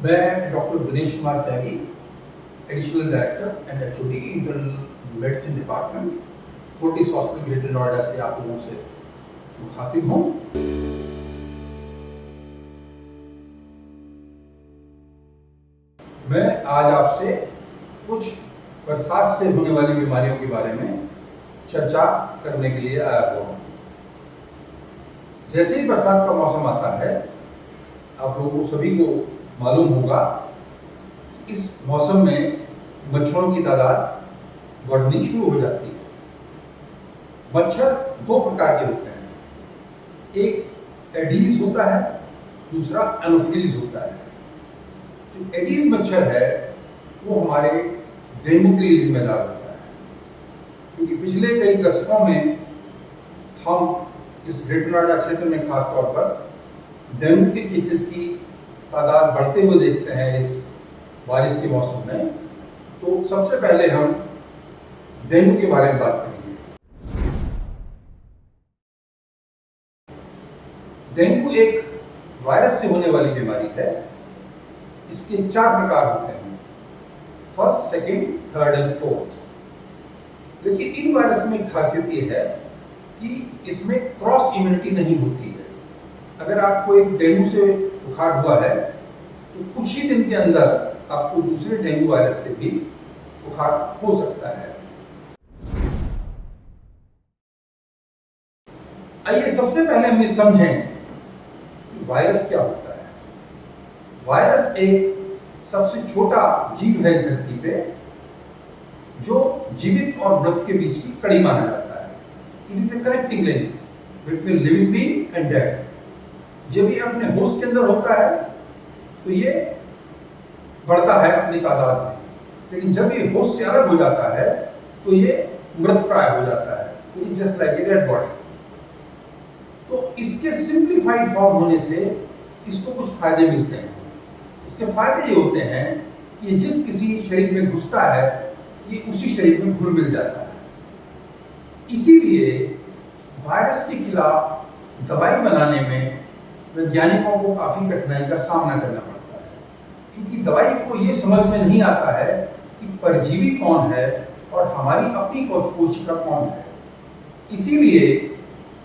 मैं doctor Dinesh Kumar Tyagi, additional director and HOD internal medicine department, Fortis hospital greater Noida से आप लोगों से मुखातिब हूँ। मैं आज आपसे कुछ बरसात से होने वाली बीमारियों के बारे में चर्चा करने के लिए आया हुआ हूँ। जैसे ही बरसात का मौसम आता है, आप लोगों को सभी को मालूम होगा इस मौसम में मच्छरों की तादाद बढ़नी शुरू हो जाती है। मच्छर दो प्रकार के होते हैं, एक एडीज होता है, दूसरा एनोफिलीज होता है। जो एडीज मच्छर है वो हमारे डेंगू के लिए जिम्मेदार होता है, क्योंकि पिछले कई दशकों में हम इस ग्रेटर नोएडा क्षेत्र में खास तौर पर डेंगू के केसेस की तादाद बढ़ते हुए देखते हैं इस बारिश के मौसम में। तो सबसे पहले हम डेंगू के बारे में बात करेंगे। डेंगू एक वायरस से होने वाली बीमारी है। इसके 4 प्रकार होते हैं, first, second, third and fourth. लेकिन इन वायरस में एक खासियत ये है कि इसमें क्रॉस इम्यूनिटी नहीं होती है। अगर आपको एक डेंगू से बुखार हुआ है तो कुछ ही दिन के अंदर आपको दूसरे डेंगू वायरस से भी बुखार हो सकता है। आइए सबसे पहले हम ये समझें कि वायरस क्या होता है। वायरस एक सबसे छोटा जीव है इस धरती पे, जो जीवित और मृत के बीच की कड़ी माना जाता है। It is a connecting link between living being and dead. जब ये अपने होस्ट के अंदर होता है तो ये बढ़ता है अपनी तादाद में, लेकिन जब ये होस्ट से अलग हो जाता है तो ये मृत प्राय हो जाता है। It is just like a dead body. तो इसके सिंप्लीफाइड फॉर्म होने से इसको कुछ फायदे मिलते हैं। इसके फायदे ये होते हैं कि जिस किसी शरीर में घुसता है ये उसी शरीर में घुल मिल जाता है। इसीलिए वायरस के खिलाफ दवाई बनाने में वैज्ञानिकों को काफी कठिनाई का सामना करना पड़ता है, क्योंकि दवाई को ये समझ में नहीं आता है कि परजीवी कौन है और हमारी अपनी कोशिका कौन है। इसीलिए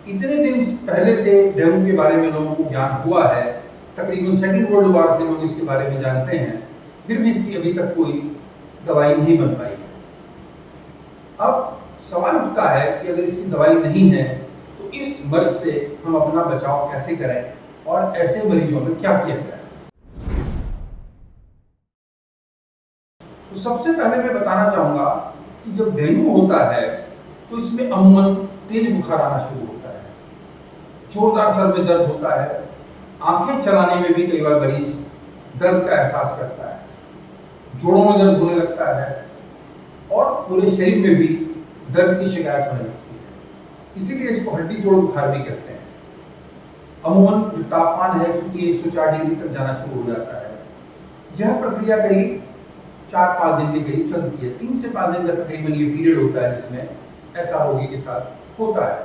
इतने दिन पहले से डेंगू के बारे में लोगों को ज्ञान हुआ है, तकरीबन सेकेंड वर्ल्ड वॉर से लोग इसके बारे में जानते हैं, फिर भी इसकी अभी तक कोई दवाई नहीं बन पाई है। अब सवाल उठता है कि अगर इसकी दवाई नहीं है तो इस मर्ज से हम अपना बचाव कैसे करें और ऐसे मरीजों में क्या किया जाए। तो सबसे पहले मैं बताना चाहूंगा कि जब डेंगू होता है तो इसमें अमूमन तेज बुखार आना शुरू होता है, जोरदार सर में दर्द होता है, आंखें चलाने में भी कई बार मरीज दर्द का एहसास करता है, जोड़ों में दर्द होने लगता है और पूरे शरीर में भी दर्द की शिकायत होने लगती है। इसीलिए इसको हड्डी जोड़ बुखार भी कहते हैं। अमूमन जो तापमान है 103-104 डिग्री तक जाना शुरू हो जाता है। यह प्रक्रिया करीब 4-5 दिन के करीब चलती है। 3 से 5 दिन का तकरीबन ये पीरियड होता है जिसमें ऐसा रोगी के साथ होता है।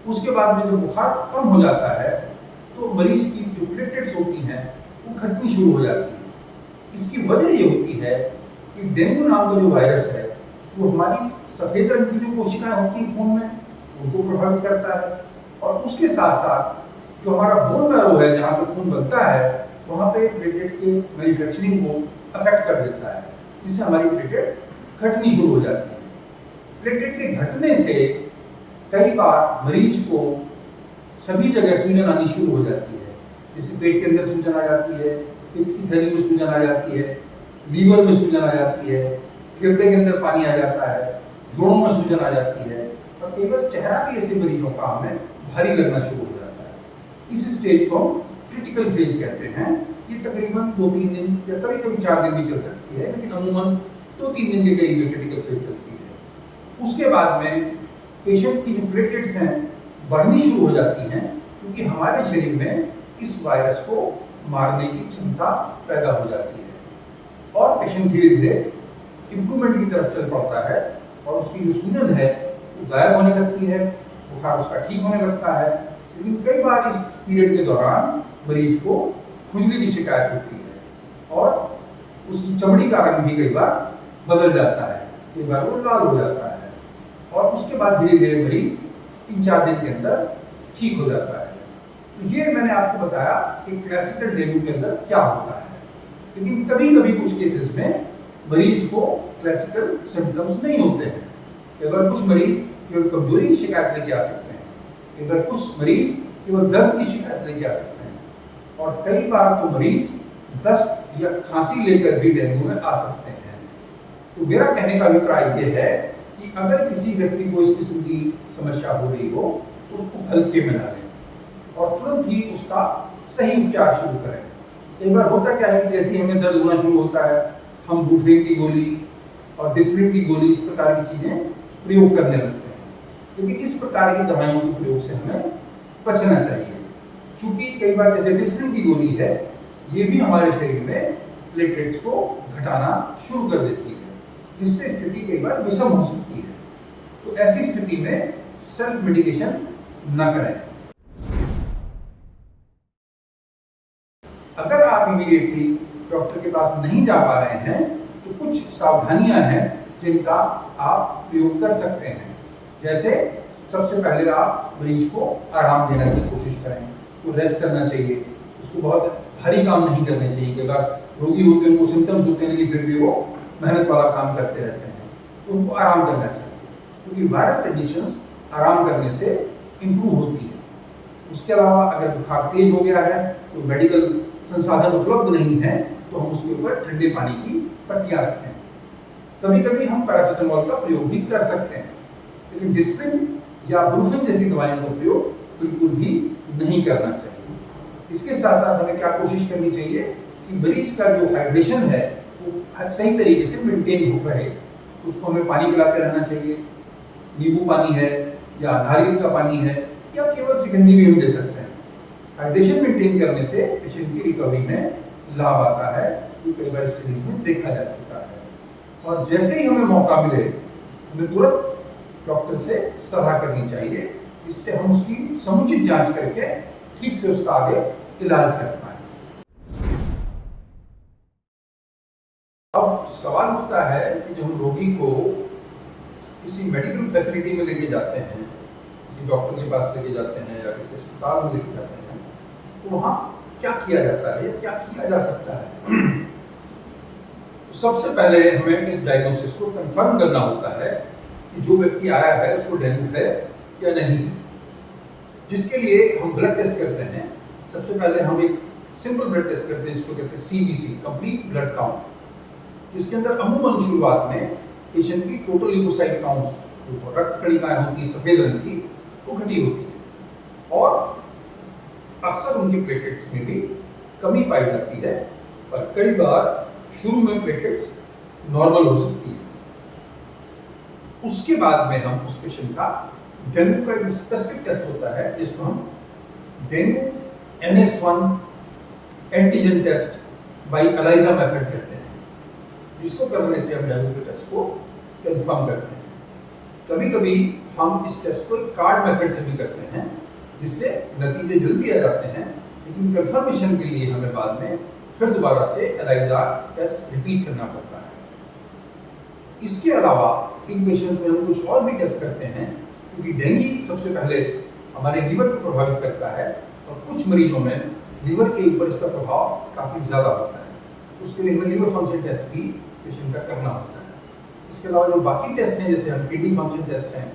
उसके बाद में जो बुखार कम हो जाता है तो मरीज की जो प्लेटलेट्स होती हैं वो घटनी शुरू हो जाती है। इसकी वजह ये होती है कि डेंगू नाम का जो वायरस है वो हमारी सफ़ेद रंग की जो कोशिकाएं होती हैं खून में, उनको प्रभावित करता है, और उसके साथ साथ जो हमारा बोन मैरो है जहाँ पे खून बनता है वहाँ पे प्लेटलेट के मैन्युफैक्चरिंग को अफेक्ट कर देता है, जिससे हमारी प्लेटलेट घटनी शुरू हो जाती है। प्लेटलेट के घटने से कई बार मरीज को सभी जगह सूजन आनी शुरू हो जाती है। जैसे पेट के अंदर सूजन आ जाती है, पित्त की थैली में सूजन आ जाती है, लीवर में सूजन आ जाती है, फेफड़े के अंदर पानी आ जाता है, जोड़ों में सूजन आ जाती है, और कई बार चेहरा भी ऐसे मरीजों का हमें भारी लगना शुरू हो जाता है। इस स्टेज को क्रिटिकल फेज कहते हैं। ये तकरीबन 2-3 दिन या कभी कभी 4 दिन भी चल सकती है, लेकिन अमूमन 2-3 दिन के करीब क्रिटिकल फेज चलती है। उसके बाद में पेशेंट की जो प्लेटलेट्स हैं बढ़नी शुरू हो जाती हैं, क्योंकि हमारे शरीर में इस वायरस को मारने की क्षमता पैदा हो जाती है और पेशेंट धीरे धीरे इम्प्रूवमेंट की तरफ चल पड़ता है और उसकी जो सूजन है वो गायब होने लगती है, बुखार उसका ठीक होने लगता है। लेकिन कई बार इस पीरियड के दौरान मरीज को खुजली की शिकायत होती है और उसकी चमड़ी का रंग भी कई बार बदल जाता है, कई बार वो लाल हो जाता है और उसके बाद धीरे धीरे मरीज 3-4 दिन के अंदर ठीक हो जाता है। तो ये मैंने आपको बताया कि क्लासिकल डेंगू के अंदर क्या होता है। लेकिन कभी कभी कुछ केसेस में मरीज को क्लासिकल सिम्टम्स नहीं होते हैं। कई बार कुछ मरीज केवल कमजोरी की शिकायत लेके आ सकते हैं, कई बार कुछ मरीज केवल दर्द की शिकायत लेके आ सकते हैं और कई बार तो मरीज दस्त या खांसी लेकर भी डेंगू में आ सकते हैं। तो मेरा कहने का अभिप्राय यह है कि अगर किसी व्यक्ति को इस किस्म की समस्या हो रही हो तो उसको हल्के में ना लें और तुरंत ही उसका सही उपचार शुरू करें। कई बार होता क्या है कि जैसे ही हमें दर्द होना शुरू होता है हम ब्रूफेन की गोली और डिस्प्रिन की गोली, इस प्रकार की चीजें प्रयोग करने लगते हैं। लेकिन इस प्रकार की दवाइयों के प्रयोग से हमें बचना चाहिए, क्योंकि कई बार जैसे डिस्प्रिन की गोली है ये भी हमारे शरीर में प्लेटलेट्स को घटाना शुरू कर देती है, जिससे स्थिति कई बार विषम हो सकती है। तो ऐसी स्थिति में सेल्फ मेडिकेशन न करें। अगर आप इमीडिएटली डॉक्टर के पास नहीं जा पा रहे हैं तो कुछ सावधानियां हैं जिनका आप प्रयोग कर सकते हैं। जैसे सबसे पहले आप मरीज को आराम देने की कोशिश करें, उसको रेस्ट करना चाहिए, उसको बहुत भारी काम नहीं करने चाहिए। कई बार रोगी होते हैं, उनको सिम्टम्स होते हैं लेकिन फिर भी वो मेहनत वाला काम करते रहते हैं, तो उनको आराम करना चाहिए, क्योंकि वायरल कंडीशंस आराम करने से इम्प्रूव होती है। उसके अलावा अगर बुखार तेज हो गया है तो मेडिकल संसाधन उपलब्ध नहीं है तो हम उसके ऊपर ठंडे पानी की पट्टियां रखें। कभी कभी हम पैरासीटामोल का प्रयोग भी कर सकते हैं, लेकिन डिस्प्रिन या ब्रूफेन जैसी दवाइयों का प्रयोग बिल्कुल भी नहीं करना चाहिए। इसके साथ साथ हमें क्या कोशिश करनी चाहिए कि मरीज का जो हाइड्रेशन है वो सही तरीके से मेंटेन हो रहे। तो उसको हमें पानी पिलाते रहना चाहिए, नींबू पानी है या नारियल का पानी है या केवल शिकंजी भी हम दे सकते हैं। हाइड्रेशन मेंटेन करने से पेशेंट की रिकवरी में लाभ आता है, ये कई बार स्टडीज में देखा जा चुका है। और जैसे ही हमें मौका मिले हमें तुरंत डॉक्टर से सलाह करनी चाहिए, जिससे हम उसकी समुचित जांच करके ठीक से उसका आगे इलाज कर पाए। अब सवाल उठता है कि जो हम रोगी को किसी मेडिकल फैसिलिटी में लेके जाते हैं, किसी डॉक्टर के पास लेके जाते हैं या किसी अस्पताल में लेके जाते हैं, तो वहाँ क्या किया जाता है या क्या किया जा सकता है। तो सबसे पहले हमें इस डायग्नोसिस को कंफर्म करना होता है कि जो व्यक्ति आया है उसको डेंगू है या नहीं है, जिसके लिए हम ब्लड टेस्ट करते हैं। सबसे पहले हम एक सिंपल ब्लड टेस्ट करते हैं, इसको कहते हैं CBC, कंप्लीट ब्लड काउंट। इसके अंदर अमूमन शुरुआत में पेशेंट की टोटल ल्यूकोसाइट काउंट्स, जो रक्त कणिकाएं होती है सफेद रंग की, वो घटी होती है और अक्सर उनकी प्लेटलेट्स में भी कमी पाई जाती है, पर कई बार शुरू में प्लेटलेट्स नॉर्मल हो सकती है। उसके बाद में हम उस पेशेंट का डेंगू का एक स्पेसिफिक टेस्ट होता है जिसको हम dengue NS1 antigen test by ELISA method कहते हैं, जिसको करने से हम डेंगू के टेस्ट को कंफर्म करते हैं। कभी कभी हम इस टेस्ट को कार्ड मेथड से भी करते हैं, जिससे नतीजे जल्दी आ जाते हैं, लेकिन कंफर्मेशन के लिए हमें बाद में फिर दोबारा से ELISA टेस्ट रिपीट करना पड़ता है। इसके अलावा इन पेशेंट्स में हम कुछ और भी टेस्ट करते हैं, क्योंकि डेंगू सबसे पहले हमारे लीवर को प्रभावित करता है और कुछ मरीजों में लीवर के ऊपर इसका प्रभाव काफ़ी ज़्यादा होता है। उसके लिए हमें लीवर फंक्शन टेस्ट भी पेशेंट का करना होता है। इसके अलावा जो बाकी टेस्ट हैं, जैसे हम किडनी फंक्शन टेस्ट हैं,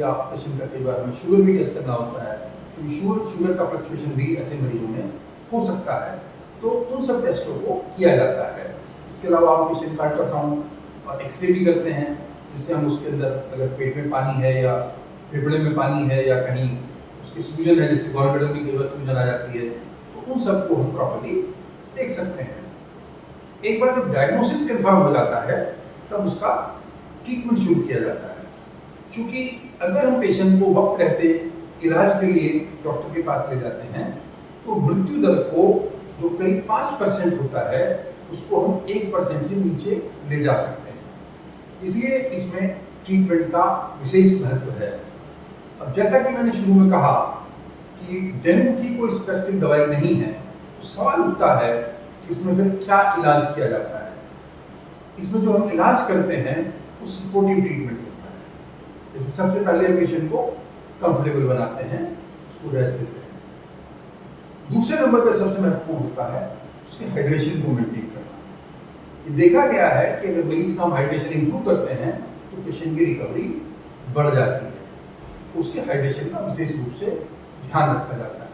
या पेशेंट का कई बार हमें शुगर भी टेस्ट करना होता है, क्योंकि शुगर का फ्लक्चुएशन भी ऐसे मरीजों में हो सकता है, तो उन सब टेस्टों को किया जाता है। इसके अलावा हम पेशेंट का अल्ट्रासाउंड और एक्सरे भी करते हैं, जिससे हम उसके अंदर अगर पेट में पानी है या फेफड़े में पानी है या कहीं उसकी सूजन है, जैसे गॉल ब्लैडर में कई बार सूजन आ जाती है, तो उन सबको हम प्रॉपर्ली देख सकते हैं। एक बार जब डायग्नोसिस कंफर्म हो जाता है तब उसका ट्रीटमेंट शुरू किया जाता है। क्योंकि अगर हम पेशेंट को वक्त रहते इलाज के लिए डॉक्टर के पास ले जाते हैं तो मृत्यु दर को, जो करीब 5% होता है, उसको हम 1% से नीचे ले जा सकते हैं। इसलिए इसमें ट्रीटमेंट का विशेष महत्व है। अब जैसा कि मैंने शुरू में कहा कि डेंगू की कोई स्पेसिफिक दवाई नहीं है, तो सवाल उठता है कि इसमें फिर क्या इलाज किया जाता है। इसमें जो हम इलाज करते हैं वो सपोर्टिव ट्रीटमेंट होता है। जैसे सबसे पहले पेशेंट को कंफर्टेबल बनाते हैं, उसको रेस्ट देते हैं। दूसरे नंबर पर सबसे महत्वपूर्ण होता है उसके हाइड्रेशन को मेंटेन करना। ये देखा गया है कि अगर मरीज का हम हाइड्रेशन इंप्रूव करते हैं तो पेशेंट की रिकवरी बढ़ जाती है। तो उसके हाइड्रेशन का विशेष रूप से ध्यान रखा जाता है।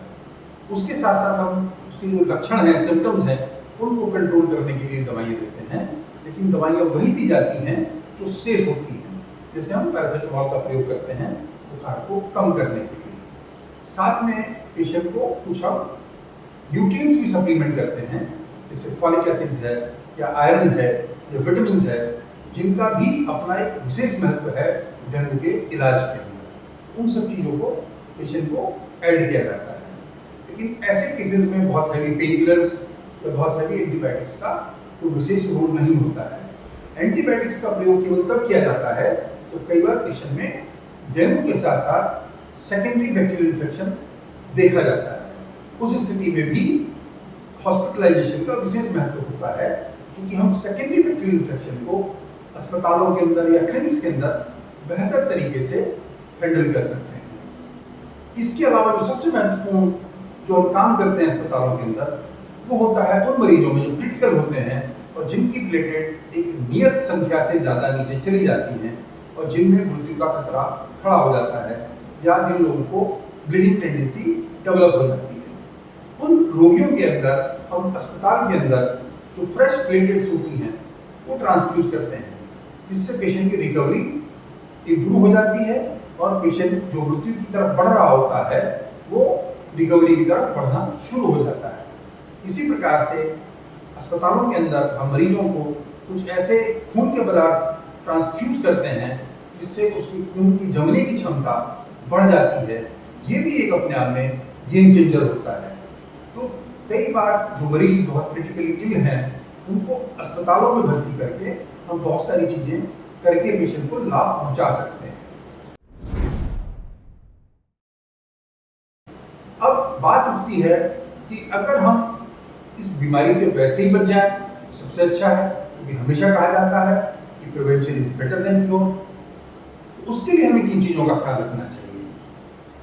उसके साथ साथ हम उसके जो लक्षण हैं, सिम्टम्स हैं, उनको कंट्रोल करने के लिए दवाइयाँ देते हैं, लेकिन दवाइयाँ वही दी जाती हैं जो सेफ होती हैं। जैसे हम पैरासिटामोल का प्रयोग करते हैं बुखार को कम करने के लिए। साथ में पेशेंट को कुछ हम न्यूट्रिएंट्स भी सप्लीमेंट करते हैं, जैसे फॉलिक एसिड्स है या आयरन है या विटामिन है, जिनका भी अपना एक विशेष महत्व है डेंगू के इलाज के अंदर। उन सब चीज़ों को पेशेंट को ऐड किया जाता है। लेकिन ऐसे केसेस में बहुत हैवी पेन किलर्स या बहुत हैवी एंटीबायोटिक्स का कोई विशेष रोल नहीं होता है। एंटीबायोटिक्स का प्रयोग केवल तब किया जाता है जब कई बार पेशेंट में डेंगू के साथ साथ सेकेंडरी बैक्टीरियल इन्फेक्शन देखा जाता है। उस स्थिति में भी हॉस्पिटलाइजेशन का विशेष महत्व होता है, क्योंकि हम सेकेंडरी बैक्टीरियल इन्फेक्शन को अस्पतालों के अंदर या क्लिनिक्स के अंदर बेहतर तरीके से हैंडल कर सकते हैं। इसके अलावा जो सबसे महत्वपूर्ण जो हम काम करते हैं अस्पतालों के अंदर, वो होता है उन मरीजों में जो क्रिटिकल होते हैं और जिनकी प्लेटलेट एक नियत संख्या से ज़्यादा नीचे चली जाती हैं और जिनमें मृत्यु का खतरा खड़ा हो जाता है या जिन लोगों को ब्लीडिंग टेंडेंसी डेवलप हो जाती है। उन रोगियों के अंदर हम अस्पताल के अंदर जो फ्रेश प्लेटलेट्स होती हैं वो ट्रांसफ्यूज करते हैं, जिससे पेशेंट की रिकवरी इम्प्रूव हो जाती है और पेशेंट जो मृत्यु की तरफ बढ़ रहा होता है वो रिकवरी की तरफ बढ़ना शुरू हो जाता है। इसी प्रकार से अस्पतालों के अंदर हम मरीजों को कुछ ऐसे खून के पदार्थ ट्रांसफ्यूज करते हैं जिससे उसकी खून की जमने की क्षमता बढ़ जाती है। ये भी एक अपने आप में गेम चेंजर होता है। तो कई बार जो मरीज बहुत क्रिटिकली इल हैं उनको अस्पतालों में भर्ती करके हम बहुत सारी चीज़ें करके पेशेंट को लाभ पहुंचा सकते हैं। अब बात उठती है कि अगर हम इस बीमारी से वैसे ही बच जाए तो सबसे अच्छा है, क्योंकि हमेशा कहा जाता है कि prevention is better than cure. तो उसके लिए हमें किन चीज़ों का ख्याल रखना चाहिए?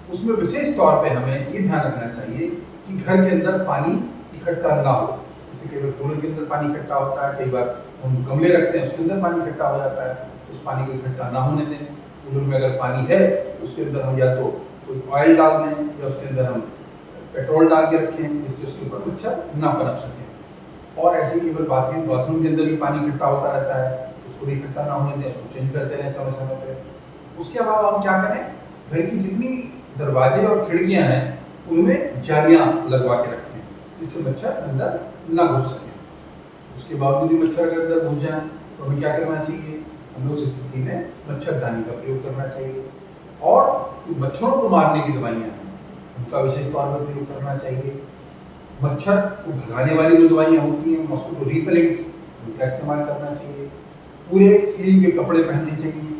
उसमें विशेष तौर पे हमें ये ध्यान रखना चाहिए कि घर के अंदर पानी इकट्ठा ना हो। जैसे केवल कूलर के अंदर पानी इकट्ठा होता है, कई बार हम गमले रखते हैं उसके अंदर पानी इकट्ठा हो जाता है, उस पानी को इकट्ठा ना होने दें। कूलर में अगर पानी है तो उसके अंदर हम या तो कोई ऑयल डाल दें या उसके अंदर हम पेट्रोल डाल के रखें, जिससे उसके ऊपर मच्छर ना पनप सकें। और ऐसे केवल बाथरूम के अंदर भी पानी इकट्ठा होता रहता है, उसको भी इकट्ठा ना होने दें, उसको चेंज करते रहें समय समय पर। उसके अलावा हम क्या करें, घर की जितनी दरवाजे और खिड़कियां हैं उनमें जालियां लगवा के रखें, जिससे मच्छर अंदर ना घुस सकें। उसके बावजूद भी मच्छर अगर अंदर घुस जाए तो हमें क्या करना चाहिए? हमें उस स्थिति में मच्छरदानी का प्रयोग करना चाहिए। और जो मच्छरों को मारने की दवाइयाँ हैं उनका विशेष तौर पर प्रयोग करना चाहिए। मच्छर को भगाने वाली जो दवाइयाँ होती हैं, मॉस्किटो रिपेलेंट्स, उनका इस्तेमाल करना चाहिए। पूरे सिलिंग के कपड़े पहनने चाहिए,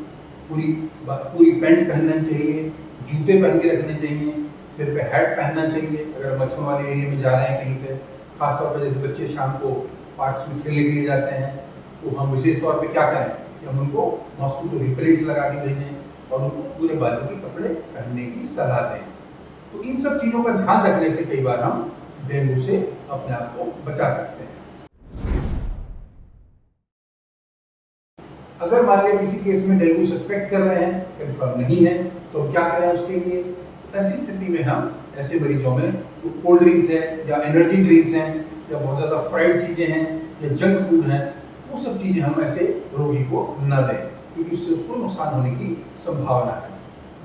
पूरी पैंट पहनना चाहिए, जूते पहन के रखने चाहिए, सिर पे हैट पहनना चाहिए अगर मच्छरों वाले एरिया में जा रहे हैं कहीं पे। खासतौर पर जैसे बच्चे शाम को पार्क्स में खेलने के लिए जाते हैं तो हम विशेष तौर पे क्या करें कि हम उनको मॉस्किटो रिपेलेंट्स लगा के भेजें और उनको पूरे बाजू के कपड़े पहनने की सलाह दें। तो इन सब चीज़ों का ध्यान रखने से कई बार हम डेंगू से अपने आप को बचा सकते हैं। अगर मान लिया किसी केस में डेंगू सस्पेक्ट कर रहे हैं, कंफर्म नहीं है, तो हम क्या करें उसके लिए? तो ऐसी स्थिति में हम ऐसे मरीजों में जो कोल्ड ड्रिंक्स हैं या एनर्जी ड्रिंक्स हैं या बहुत ज़्यादा फ्राइड चीज़ें हैं या जंक फूड हैं, वो सब चीज़ें हम ऐसे रोगी को न दें, क्योंकि उससे उसको नुकसान होने की संभावना है।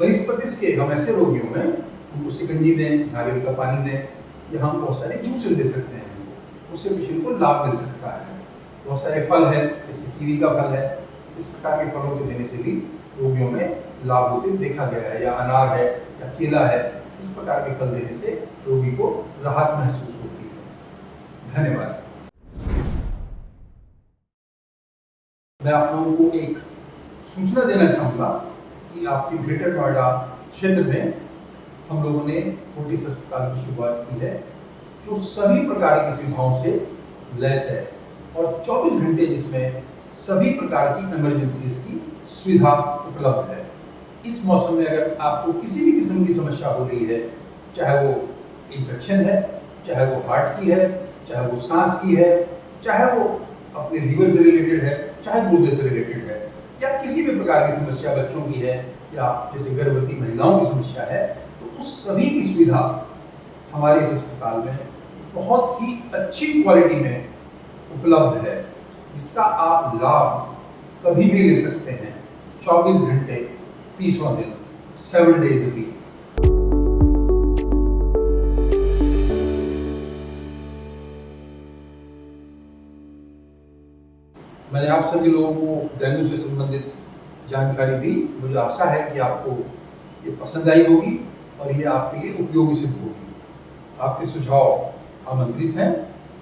वनस्पतिज के हम ऐसे रोगियों में उनको शिकंजी दें, नारियल का पानी दें, या हम बहुत सारे जूसेस दे सकते हैं, उससे पेशेंट को लाभ मिल सकता है। बहुत सारे फल हैं, जैसे कीवी का फल है, इस प्रकार के फलों के देने से भी रोगियों में लाभ होते देखा गया है, या अनार है या केला है, इस प्रकार के फल देने से रोगी को राहत महसूस होती है। धन्यवाद। मैं आप लोगों को एक सूचना देना चाहूँगा कि आपके ग्रेटर नोएडा क्षेत्र में हम लोगों ने फोर्टिस अस्पताल की शुरुआत की है, जो सभी प्रकार की सुविधाओं से लैस है और 24 घंटे जिसमें सभी प्रकार की इमरजेंसीज की सुविधा उपलब्ध है। इस मौसम में अगर आपको किसी भी किस्म की समस्या हो रही है, चाहे वो इन्फेक्शन है, चाहे वो हार्ट की है, चाहे वो सांस की है, चाहे वो अपने लीवर से रिलेटेड है, चाहे गुर्दे से रिलेटेड है, या किसी भी प्रकार की समस्या बच्चों की है या जैसे गर्भवती महिलाओं की समस्या है, तो उस सभी की सुविधा हमारे इस अस्पताल में बहुत ही अच्छी क्वालिटी में उपलब्ध है, जिसका आप लाभ कभी भी ले सकते हैं 24 घंटे 30 दिन 7 डेज a week। मैंने आप सभी लोगों को डेंगू से संबंधित जानकारी दी। मुझे आशा है कि आपको ये पसंद आई होगी और ये आपके लिए उपयोगी सिद्ध होगी। आपके सुझाव आमंत्रित हैं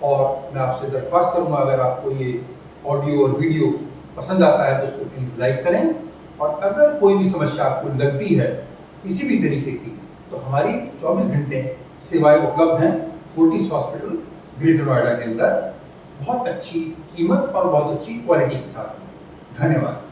और मैं आपसे दरख्वास्त करूंगा, अगर आपको ये ऑडियो और वीडियो पसंद आता है तो उसको प्लीज़ लाइक करें, और अगर कोई भी समस्या आपको लगती है किसी भी तरीके की, तो हमारी 24 घंटे सेवाएं उपलब्ध हैं फोर्टिस हॉस्पिटल ग्रेटर नोएडा के अंदर, बहुत अच्छी कीमत और बहुत अच्छी क्वालिटी के साथ में। धन्यवाद।